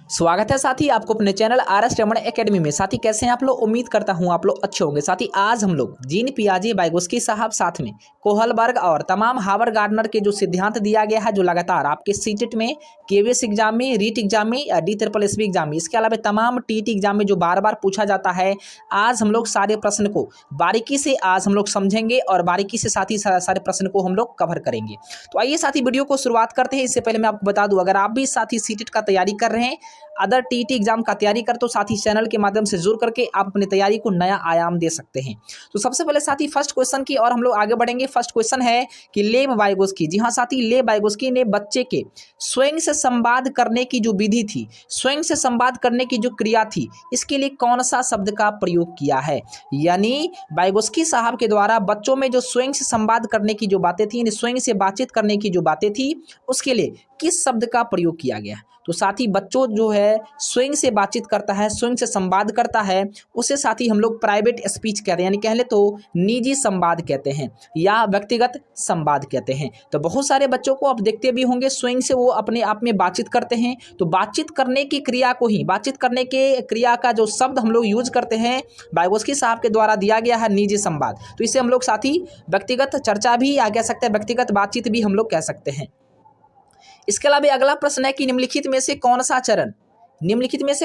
स्वागत है साथी आपको अपने चैनल आर.एस. रमन एकेडमी में। साथी कैसे हैं आप लोग? उम्मीद करता हूं आप लोग अच्छे होंगे। साथी आज हम लोग जीन पियाजे वाइगोत्स्की साहब साथ में कोहलबर्ग और तमाम हार्वर्ड गार्डनर के जो सिद्धांत दिया गया है, जो लगातार आपके सीटेट में, केवीएस एग्जाम में, रीट एग्जाम में, DSSS एग्जाम में, इसके अलावा तमाम टीटी एग्जाम में जो बार बार पूछा जाता है, आज हम लोग सारे प्रश्न को बारीकी से आज हम लोग समझेंगे और बारीकी से साथ ही सारे प्रश्न को हम लोग कवर करेंगे। तो आइए साथी वीडियो को शुरुआत करते हैं। इससे पहले मैं आपको बता दूं, अगर आप भी साथी सीटेट का तैयारी कर रहे हैं, अदर टीटी एग्जाम का तैयारी कर, तो साथी चैनल के माध्यम से जुड़ करके आप अपनी तैयारी को नया आयाम दे सकते हैं। तो सबसे पहले साथी फर्स्ट क्वेश्चन की और हम लोग आगे बढ़ेंगे। फर्स्ट क्वेश्चन है कि लेव वाइगोत्स्की, जी हाँ साथी, लेव वाइगोत्स्की ने बच्चे के स्वयं से संवाद करने की जो विधि थी, स्वयं से संवाद करने की जो क्रिया थी, इसके लिए कौन सा शब्द का प्रयोग किया है? यानी वाइगोत्स्की साहब के द्वारा बच्चों में जो स्वयं से संवाद करने की जो बातें थी, स्वयं से बातचीत करने की जो बातें थी, उसके लिए किस शब्द का प्रयोग किया गया? तो साथी बच्चों जो है स्वयं से बातचीत करता है, स्वयं से संवाद करता है, उसे साथी हम लोग प्राइवेट स्पीच कहते हैं, यानी कह ले तो निजी संवाद कहते हैं या व्यक्तिगत संवाद कहते हैं। तो बहुत सारे बच्चों को आप देखते भी होंगे, स्वयं से वो अपने आप में बातचीत करते हैं। तो बातचीत करने की क्रिया को ही, बातचीत करने के क्रिया का जो शब्द हम लोग यूज करते हैं, वाइगोत्स्की साहब के द्वारा दिया गया है निजी संवाद। तो इसे हम लोग साथी व्यक्तिगत चर्चा भी या कह सकते हैं, व्यक्तिगत बातचीत भी हम लोग कह सकते हैं। इसके अलावा अगला प्रश्न है कि निम्नलिखित में से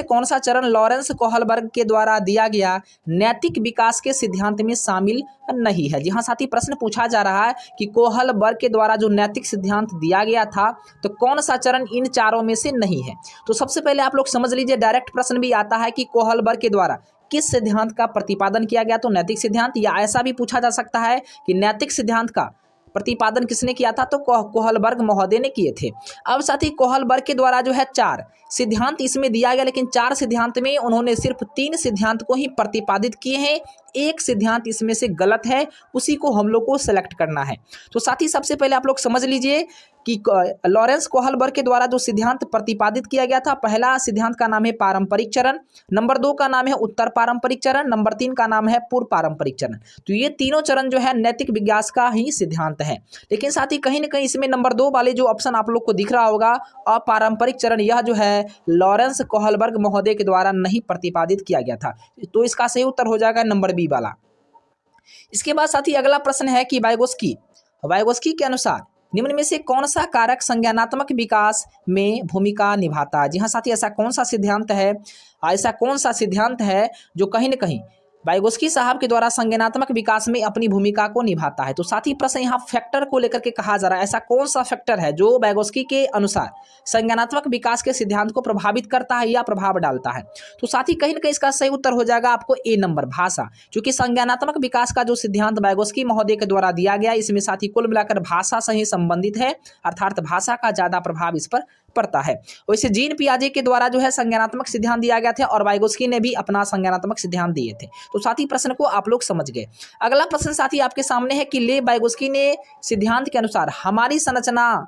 कौन सा चरण लॉरेंस कोहलबर्ग के द्वारा दिया गया नैतिक विकास के सिद्धांत में शामिल नहीं है? जी हाँ साथी, प्रश्न पूछा जा रहा है कि कोहलबर्ग के द्वारा जो नैतिक सिद्धांत दिया गया था, तो कौन सा चरण इन चारों में से नहीं है? तो सबसे पहले आप लोग समझ लीजिए, डायरेक्ट प्रश्न भी आता है कि कोहलबर्ग के द्वारा किस सिद्धांत का प्रतिपादन किया गया? तो नैतिक सिद्धांत, या ऐसा भी पूछा जा सकता है कि नैतिक सिद्धांत का प्रतिपादन किसने किया था? तो कोहलबर्ग महोदय ने किए थे। अब साथी कोहलबर्ग के द्वारा जो है 4 सिद्धांत इसमें दिया गया, लेकिन 4 सिद्धांत में उन्होंने सिर्फ 3 सिद्धांत को ही प्रतिपादित किए हैं। एक सिद्धांत इसमें से गलत है, उसी को हम लोग को सेलेक्ट करना है। तो साथी सबसे पहले आप लोग समझ लीजिए कि लॉरेंस कोहलबर्ग के द्वारा जो सिद्धांत प्रतिपादित किया गया था, पहला सिद्धांत का नाम है पारंपरिक चरण, नंबर 2 का नाम है उत्तर पारंपरिक चरण, नंबर 3 का नाम है पूर्व पारंपरिक चरण। तो ये तीनों चरण जो है नैतिक विकास का ही सिद्धांत है। लेकिन साथ ही कहीं ना कहीं इसमें नंबर 2 वाले जो ऑप्शन आप लोग को दिख रहा होगा, अपारंपरिक चरण, यह जो है लॉरेंस कोहलबर्ग महोदय के द्वारा नहीं प्रतिपादित किया गया था। तो इसका सही उत्तर हो जाएगा नंबर बी वाला। इसके बाद साथी अगला प्रश्न है कि वाइगोत्स्की के अनुसार निम्न में से कौन सा कारक संज्ञानात्मक विकास में भूमिका निभाता है? जी हाँ साथी, ऐसा कौन सा सिद्धांत है जो कहीं न कहीं वाइगोत्स्की साहब के द्वारा संज्ञानात्मक विकास में अपनी भूमिका को निभाता है? तो साथी प्रश्न यहाँ फैक्टर को लेकर के कहा जा रहा है, ऐसा कौन सा फैक्टर है जो वाइगोत्स्की के अनुसार संज्ञानात्मक विकास के सिद्धांत को प्रभावित करता है या प्रभाव डालता है? तो साथी कहीं ना कहीं इसका सही उत्तर हो जाएगा आपको ए नंबर, भाषा। क्योंकि संज्ञानात्मक विकास का जो सिद्धांत वाइगोत्स्की महोदय के द्वारा दिया गया, इसमें साथी कुल मिलाकर भाषा से ही संबंधित है, अर्थात भाषा का ज्यादा प्रभाव इस पर पड़ता है। वैसे जीन पियाजे के द्वारा जो है संज्ञानात्मक सिद्धांत दिया गया था और वाइगोत्स्की ने भी अपना संज्ञानात्मक सिद्धांत दिए थे। तो साथी प्रश्न को आप लोग समझ गए। अगला प्रश्न साथी आपके सामने है कि लेव वाइगोत्स्की ने सिद्धांत के अनुसार हमारी संरचनाओं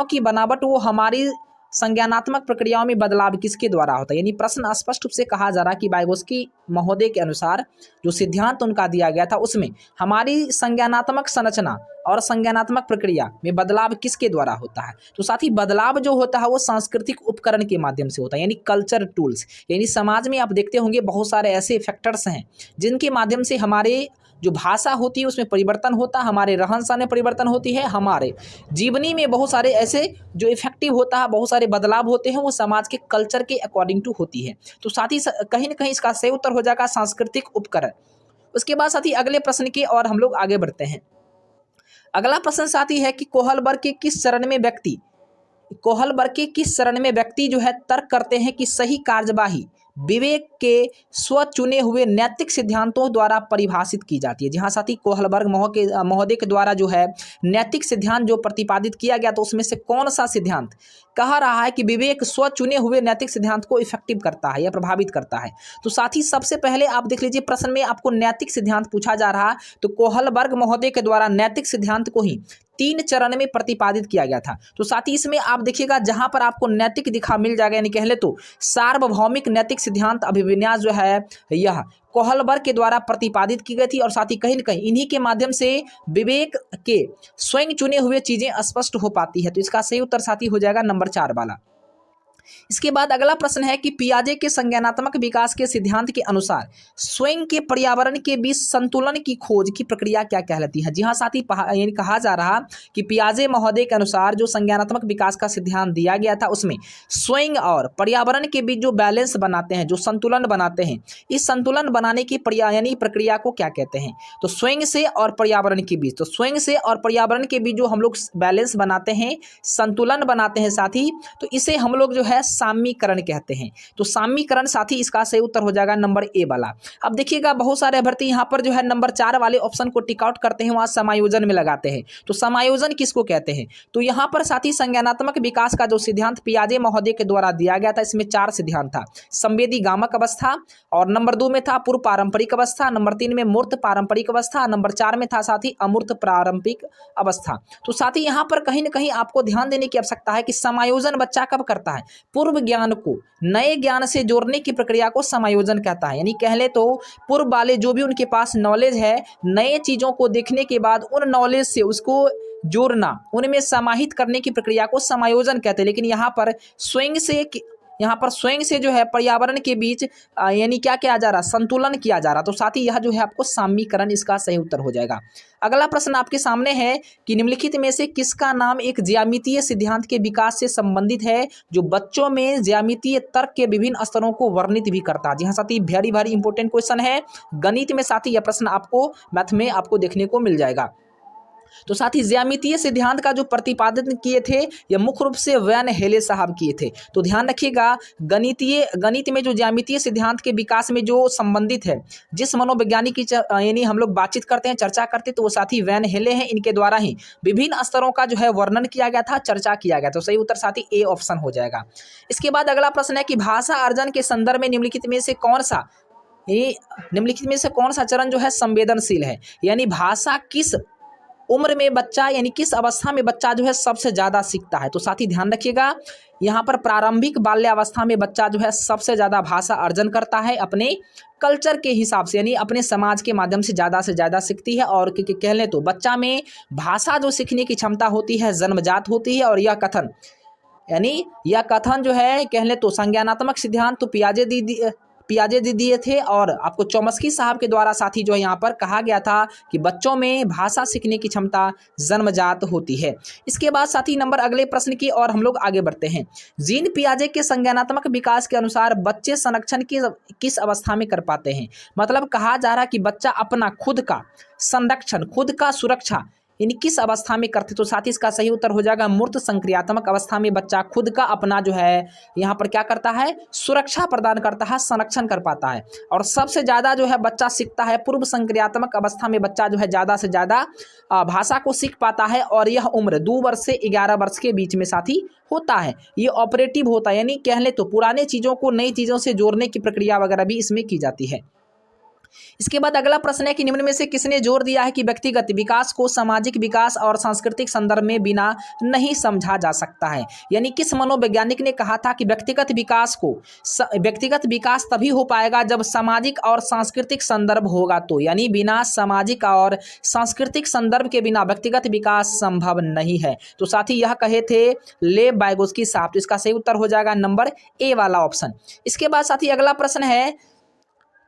की बनावट, वो हमारी संज्ञानात्मक प्रक्रियाओं में बदलाव किसके द्वारा होता है? यानी प्रश्न स्पष्ट रूप से कहा जा रहा है कि वाइगोत्स्की महोदय के अनुसार जो सिद्धांत उनका दिया गया था, उसमें हमारी संज्ञानात्मक संरचना और संज्ञानात्मक प्रक्रिया में बदलाव किसके द्वारा होता है? तो साथ ही बदलाव जो होता है वो सांस्कृतिक उपकरण के माध्यम से होता है, यानी कल्चर टूल्स। यानी समाज में आप देखते होंगे बहुत सारे ऐसे फैक्टर्स हैं जिनके माध्यम से हमारे जो भाषा होती है उसमें परिवर्तन होता है, हमारे रहन सहन में परिवर्तन होती है, हमारे जीवनी में बहुत सारे ऐसे जो इफेक्टिव होता है, बहुत सारे बदलाव होते हैं, वो समाज के कल्चर के अकॉर्डिंग टू होती है। तो साथ ही कहीं ना कहीं इसका सही उत्तर हो जाएगा सांस्कृतिक उपकरण। उसके बाद साथी अगले प्रश्न की और हम लोग आगे बढ़ते हैं। अगला प्रश्न साथी है कि कोहलबर्ग के किस चरण में व्यक्ति जो है तर्क करते हैं कि सही कार्यवाही विवेक के स्वचुने हुए नैतिक सिद्धांतों द्वारा परिभाषित की जाती है? जी हाँ साथी, कोहलबर्ग महोदय के द्वारा जो है नैतिक सिद्धांत जो प्रतिपादित किया गया, तो उसमें से कौन सा सिद्धांत कह रहा है कि विवेक स्वचुने हुए नैतिक सिद्धांत को इफेक्टिव करता है या प्रभावित करता है? तो साथी सबसे पहले आप देख लीजिए, प्रश्न में आपको नैतिक सिद्धांत पूछा जा रहा है, तो कोहलबर्ग महोदय के द्वारा नैतिक सिद्धांत को ही 3 चरण में प्रतिपादित किया गया था। तो साथ ही इसमें आप देखिएगा जहां पर आपको नैतिक दिखा मिल जाएगा, यानी कह ले तो सार्वभौमिक नैतिक सिद्धांत अभिविन्यास जो है यह कोहलबर्ग के द्वारा प्रतिपादित की गई थी, और साथ ही कहीं न कहीं इन्हीं के माध्यम से विवेक के स्वयं चुने हुए चीजें स्पष्ट हो पाती है। तो इसका सही उत्तर साथी हो जाएगा नंबर 4 वाला। इसके बाद अगला प्रश्न है कि पियाजे के संज्ञानात्मक विकास के सिद्धांत के अनुसार स्वयं के पर्यावरण के बीच संतुलन की खोज की प्रक्रिया क्या कहलाती है। जी हाँ साथी, यानी कहा जा रहा कि पियाजे महोदय के अनुसार जो संज्ञानात्मक विकास का सिद्धांत दिया गया था उसमें स्वयं और पर्यावरण के बीच जो बैलेंस बनाते हैं, जो संतुलन बनाते हैं, इस संतुलन बनाने की प्रक्रिया को क्या कहते हैं। तो स्वयं से और पर्यावरण के बीच, तो स्वयं से और पर्यावरण के बीच जो हम लोग बैलेंस बनाते हैं, संतुलन बनाते हैं साथी, तो इसे हम लोग जो है साम्यीकरण कहते हैं। तो साम्यीकरण साथी इसका सही उत्तर हो जाएगा नंबर ए वाला। अब देखिएगा बहुत सारे अभ्यर्थी यहाँ पर जो है नंबर 4 वाले ऑप्शन को टिक आउट करते हैं, वहां समायोजन में लगाते हैं। तो समायोजन किसको कहते हैं। तो यहाँ पर साथी संज्ञानात्मक विकास का जो सिद्धांत पियाजे महोदय के द्वारा दिया गया था, इसमें 4 सिद्धांत था। संवेदी गामक अवस्था, और नंबर 2 में था पूर्व पारंपरिक अवस्था, नंबर 3 में मूर्त पारंपरिक अवस्था, नंबर 4 में था साथी अमूर्त पारंपरिक अवस्था। तो साथी यहाँ पर कहीं ना कहीं आपको ध्यान देने की आवश्यकता है कि समायोजन बच्चा कब करता है। पूर्व ज्ञान को नए ज्ञान से जोड़ने की प्रक्रिया को समायोजन कहता है। यानी कह ले तो पूर्व वाले जो भी उनके पास नॉलेज है, नए चीजों को देखने के बाद उन नॉलेज से उसको जोड़ना, उनमें समाहित करने की प्रक्रिया को समायोजन कहते हैं। लेकिन यहाँ पर स्वयं से जो है पर्यावरण के बीच यानी क्या किया जा रहा, संतुलन किया जा रहा। तो साथ ही यह जो है आपको साम्यीकरण इसका सही उत्तर हो जाएगा। अगला प्रश्न आपके सामने है कि निम्नलिखित में से किसका नाम एक ज्यामितीय सिद्धांत के विकास से संबंधित है जो बच्चों में ज्यामितीय तर्क के विभिन्न स्तरों को वर्णित भी करता है। जी हाँ साथी, वेरी वेरी इंपॉर्टेंट क्वेश्चन है गणित में साथी, यह प्रश्न आपको मैथ में आपको देखने को मिल जाएगा। तो साथ ही ज्यामितीय सिद्धांत का जो प्रतिपादन किए थे यह मुख्य रूप से वैन हेले साहब किए थे। तो ध्यान रखिएगा, गणित में जो ज्यामितीय सिद्धांत के विकास में जो संबंधित है, जिस मनोवैज्ञानिक की यानी हम लोग बातचीत करते हैं, चर्चा करते हैं, तो वो साथी वैन हेले हैं। इनके द्वारा ही विभिन्न स्तरों का जो है वर्णन किया गया था, चर्चा किया गया। तो सही उत्तर साथी ए ऑप्शन हो जाएगा। इसके बाद अगला प्रश्न है कि भाषा अर्जन के संदर्भ में निम्नलिखित में से कौन सा चरण जो है संवेदनशील है। यानी भाषा किस उम्र में बच्चा, यानी किस अवस्था में बच्चा जो है सबसे ज़्यादा सीखता है। तो साथी ध्यान रखिएगा, यहाँ पर प्रारंभिक बाल्यावस्था में बच्चा जो है सबसे ज़्यादा भाषा अर्जन करता है अपने कल्चर के हिसाब से, यानी अपने समाज के माध्यम से ज़्यादा सीखती है। और कह लें तो बच्चा में भाषा जो सीखने की क्षमता होती है जन्मजात होती है। और यह कथन जो है कह लें तो संज्ञानात्मक सिद्धांत तो पियाजे दिए थे, और आपको चॉम्स्की साहब के द्वारा साथी जो है यहाँ पर कहा गया था कि बच्चों में भाषा सीखने की क्षमता जन्मजात होती है। इसके बाद साथी नंबर अगले प्रश्न की और हम लोग आगे बढ़ते हैं। जीन पियाजे के संज्ञानात्मक विकास के अनुसार बच्चे संरक्षण की किस अवस्था में कर पाते हैं। मतलब कहा जा रहा कि बच्चा अपना खुद का संरक्षण, खुद का सुरक्षा यानी किस अवस्था में करते। तो साथ ही इसका सही उत्तर हो जाएगा मूर्त संक्रियात्मक अवस्था में बच्चा खुद का अपना जो है यहाँ पर क्या करता है, सुरक्षा प्रदान करता है, संरक्षण कर पाता है। और सबसे ज़्यादा जो है बच्चा सीखता है पूर्व संक्रियात्मक अवस्था में, बच्चा जो है ज़्यादा से ज़्यादा भाषा को सीख पाता है। और यह उम्र 2 वर्ष से 11 वर्ष के बीच में साथी होता है। ये ऑपरेटिव होता है, यानी कह ले तो पुराने चीज़ों को नई चीज़ों से जोड़ने की प्रक्रिया वगैरह भी इसमें की जाती है। इसके बाद अगला प्रश्न है कि निम्न में से किसने जोर दिया है कि व्यक्तिगत विकास को सामाजिक विकास और सांस्कृतिक संदर्भ में बिना नहीं समझा जा सकता है। यानी किस मनोवैज्ञानिक ने कहा था कि व्यक्तिगत विकास तभी हो पाएगा जब सामाजिक और सांस्कृतिक संदर्भ होगा। तो यानी बिना सामाजिक और सांस्कृतिक संदर्भ के बिना व्यक्तिगत विकास संभव नहीं है। तो साथ ही यह कहे थे लेव वाइगोस्की साहब। तो इसका सही उत्तर हो जाएगा नंबर ए वाला ऑप्शन। इसके बाद साथी अगला प्रश्न है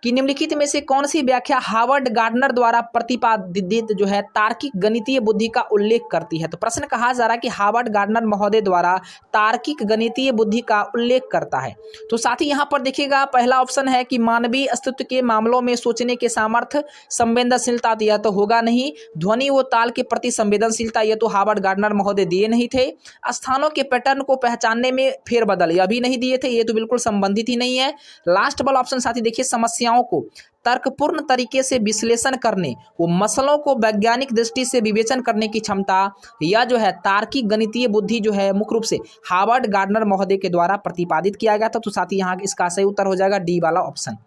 कि निम्नलिखित में से कौन सी व्याख्या हार्वर्ड गार्डनर द्वारा प्रतिपादित जो है तार्किक गणितीय बुद्धि का उल्लेख करती है। तो प्रश्न कहा जा रहा है कि हार्वर्ड गार्डनर महोदय द्वारा तार्किक गणितीय बुद्धि का उल्लेख करता है। तो साथ ही यहाँ पर देखिएगा पहला ऑप्शन है कि मानवीय अस्तित्व के मामलों में सोचने के सामर्थ्य, संवेदनशीलता, यह तो होगा नहीं। ध्वनि व ताल के प्रति संवेदनशीलता, यह तो हार्वर्ड गार्डनर महोदय दिए नहीं थे। स्थानों के पैटर्न को पहचानने में फेरबदल, यह भी नहीं दिए थे, ये तो बिल्कुल संबंधित ही नहीं है। लास्ट वाला ऑप्शन साथी देखिए समस्याओं को तर्कपूर्ण तरीके से विश्लेषण करने, वो मसलों को वैज्ञानिक दृष्टि से विवेचन करने की क्षमता, यह जो है तार्किक गणितीय बुद्धि जो है मुख्य रूप से हार्वर्ड गार्डनर महोदय के द्वारा प्रतिपादित किया गया था। तो साथ ही यहाँ इसका सही उत्तर हो जाएगा डी वाला ऑप्शन।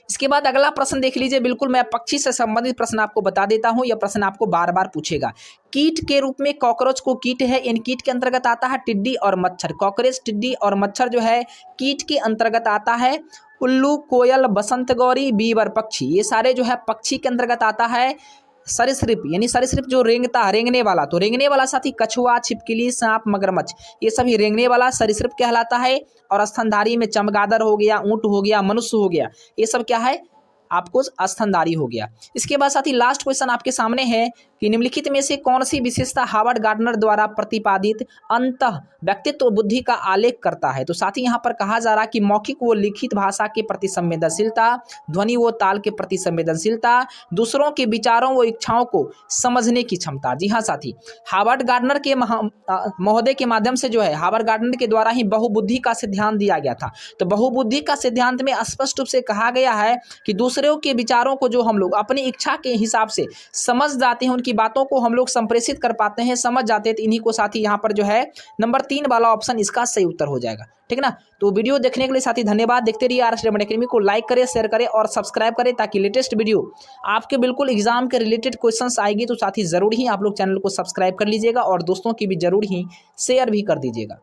इसके बाद अगला प्रश्न देख लीजिए, बिल्कुल मैं पक्षी से संबंधित प्रश्न आपको बता देता हूं। यह प्रश्न आपको बार बार पूछेगा। कीट के रूप में कॉकरोच को कीट है, इन कीट के अंतर्गत आता है टिड्डी और मच्छर। कॉकरोच, टिड्डी और मच्छर जो है कीट के अंतर्गत आता है। उल्लू, कोयल, बसंत गौरी, बीवर पक्षी, ये सारे जो है पक्षी के अंतर्गत आता है। सरीसृप यानी सरीसृप जो रेंगता है, रेंगने वाला, तो रेंगने वाला साथी कछुआ, छिपकली, सांप, मगरमच्छ, ये सभी रेंगने वाला सरीसृप कहलाता है। और स्तनधारी में चमगादड़ हो गया, ऊंट हो गया, मनुष्य हो गया, ये सब क्या है आपको स्तनधारी हो गया। इसके बाद साथी लास्ट क्वेश्चन आपके सामने है कि निम्नलिखित में से कौन सी विशेषता हार्वर्ड गार्डनर द्वारा प्रतिपादित अंतः व्यक्तित्व बुद्धि का आलेख करता है। तो साथी यहाँ पर कहा जा रहा कि मौखिक व लिखित भाषा के प्रति संवेदनशीलता, ध्वनि व ताल के प्रति संवेदनशीलता, दूसरों के विचारों व इच्छाओं को समझने की क्षमता। जी हाँ साथी, हार्वर्ड गार्डनर के महोदय के माध्यम से जो है हार्वर्ड गार्डनर के द्वारा ही बहुबुद्धि का सिद्धांत दिया गया था। तो बहुबुद्धि का सिद्धांत में स्पष्ट रूप से कहा गया है कि दूसरों के विचारों को जो हम लोग अपनी इच्छा के हिसाब से समझ जाते हैं, उनकी बातों को हम लोग संप्रेषित कर पाते हैं, समझ जाते हैं, तो इन्हीं को साथी यहाँ पर जो है नंबर 3 वाला ऑप्शन इसका सही उत्तर हो जाएगा। ठीक है ना। तो वीडियो देखने के लिए साथी धन्यवाद। देखते रहिए आरएस डायमंड एकेडमी को, लाइक करें, शेयर करें और सब्सक्राइब करें, ताकि लेटेस्ट वीडियो आपके बिल्कुल एग्जाम के रिलेटेड क्वेश्चंस आएगी। तो साथी जरूर ही आप लोग चैनल को सब्सक्राइब कर लीजिएगा और दोस्तों की भी जरूर ही शेयर भी कर दीजिएगा।